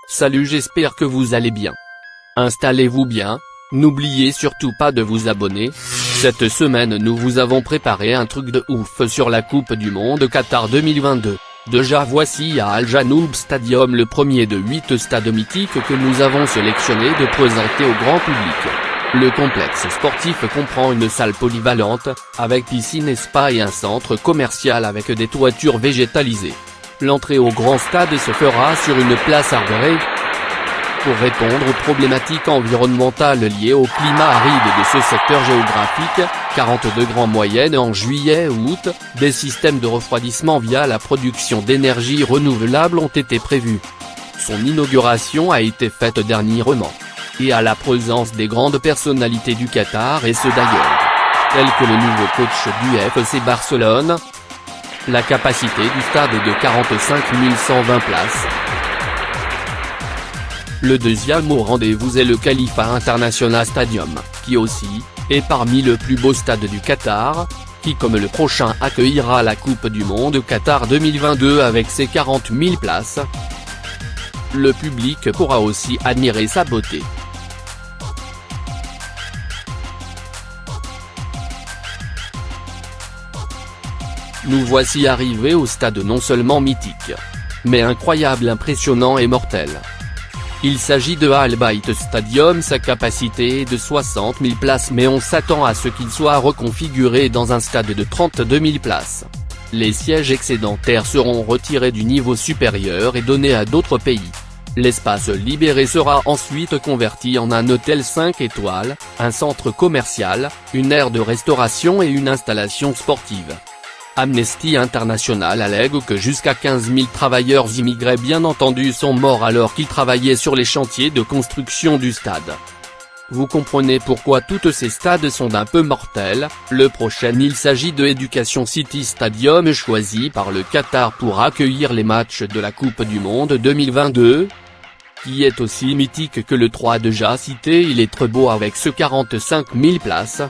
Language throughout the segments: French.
Salut, j'espère que vous allez bien. Installez-vous bien, n'oubliez surtout pas de vous abonner. Cette semaine nous vous avons préparé un truc de ouf sur la Coupe du Monde Qatar 2022. Déjà voici à Al Janoub Stadium le premier de 8 stades mythiques que nous avons sélectionné de présenter au grand public. Le complexe sportif comprend une salle polyvalente, avec piscine et spa et un centre commercial avec des toitures végétalisées. L'entrée au grand stade se fera sur une place arborée. Pour répondre aux problématiques environnementales liées au climat aride de ce secteur géographique, 40 degrés en moyenne en juillet ou août, des systèmes de refroidissement via la production d'énergie renouvelable ont été prévus. Son inauguration a été faite dernièrement, et à la présence des grandes personnalités du Qatar et ceux d'ailleurs, tels que le nouveau coach du FC Barcelone. La capacité du stade est de 45 120 places. Le deuxième au rendez-vous est le Khalifa International Stadium, qui aussi est parmi le plus beau stade du Qatar, qui comme le prochain accueillera la Coupe du Monde Qatar 2022 avec ses 40 000 places. Le public pourra aussi admirer sa beauté. Nous voici arrivés au stade non seulement mythique, mais incroyable, impressionnant et mortel. Il s'agit de Al Bayt Stadium, sa capacité est de 60 000 places mais on s'attend à ce qu'il soit reconfiguré dans un stade de 32 000 places. Les sièges excédentaires seront retirés du niveau supérieur et donnés à d'autres pays. L'espace libéré sera ensuite converti en un hôtel 5 étoiles, un centre commercial, une aire de restauration et une installation sportive. Amnesty International allègue que jusqu'à 15 000 travailleurs immigrés bien entendu sont morts alors qu'ils travaillaient sur les chantiers de construction du stade. Vous comprenez pourquoi tous ces stades sont un peu mortels. Le prochain il s'agit de Education City Stadium choisi par le Qatar pour accueillir les matchs de la Coupe du Monde 2022. Qui est aussi mythique que le 3 déjà cité, il est très beau avec ce 45 000 places.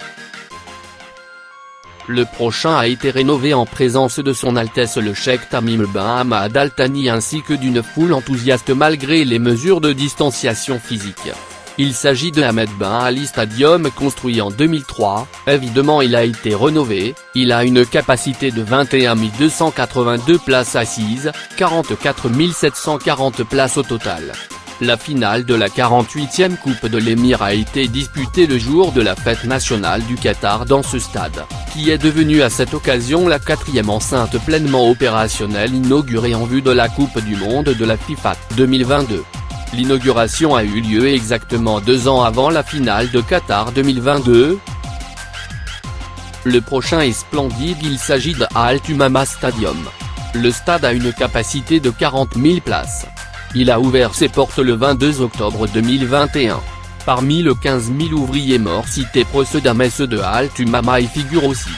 Le prochain a été rénové en présence de son Altesse le Cheikh Tamim Ben Hamad Al Thani ainsi que d'une foule enthousiaste malgré les mesures de distanciation physique. Il s'agit de Ahmed Ben Ali Stadium construit en 2003, évidemment il a été rénové, il a une capacité de 21 282 places assises, 44 740 places au total. La finale de la 48e Coupe de l'Émir a été disputée le jour de la fête nationale du Qatar dans ce stade, qui est devenu à cette occasion la 4e enceinte pleinement opérationnelle inaugurée en vue de la Coupe du Monde de la FIFA 2022. L'inauguration a eu lieu exactement 2 ans avant la finale de Qatar 2022. Le prochain est splendide, il s'agit de Al Thumama Stadium. Le stade a une capacité de 40 000 places. Il a ouvert ses portes le 22 octobre 2021. Parmi les 15 000 ouvriers morts cités précédemment, ceux de Al Thumama y figurent aussi.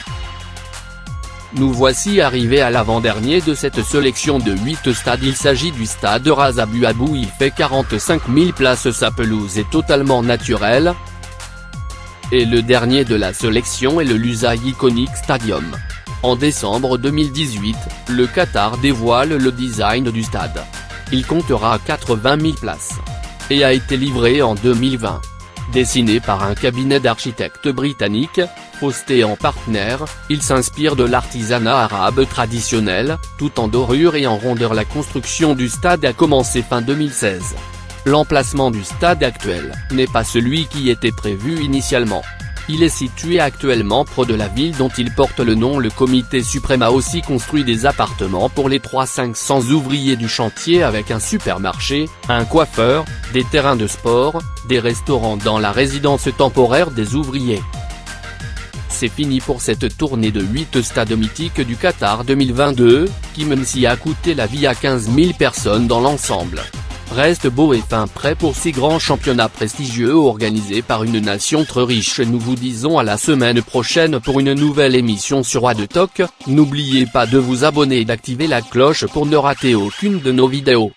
Nous voici arrivés à l'avant-dernier de cette sélection de 8 stades, il s'agit du stade Ras Abu Abou, il fait 45 000 places, sa pelouse est totalement naturelle. Et le dernier de la sélection est le Lusail Iconic Stadium. En décembre 2018, le Qatar dévoile le design du stade. Il comptera 80 000 places. Et a été livré en 2020. Dessiné par un cabinet d'architectes britannique, Faustet en partenaire, il s'inspire de l'artisanat arabe traditionnel, tout en dorure et en rondeur. La construction du stade a commencé fin 2016. L'emplacement du stade actuel n'est pas celui qui était prévu initialement. Il est situé actuellement près de la ville dont il porte le nom. Le comité suprême a aussi construit des appartements pour les 500 ouvriers du chantier avec un supermarché, un coiffeur, des terrains de sport, des restaurants dans la résidence temporaire des ouvriers. C'est fini pour cette tournée de 8 stades mythiques du Qatar 2022, qui même s'y a coûté la vie à 15 000 personnes dans l'ensemble, reste beau et fin prêt pour ces grands championnats prestigieux organisés par une nation très riche. Nous vous disons à la semaine prochaine pour une nouvelle émission sur Wadetalk. N'oubliez pas de vous abonner et d'activer la cloche pour ne rater aucune de nos vidéos.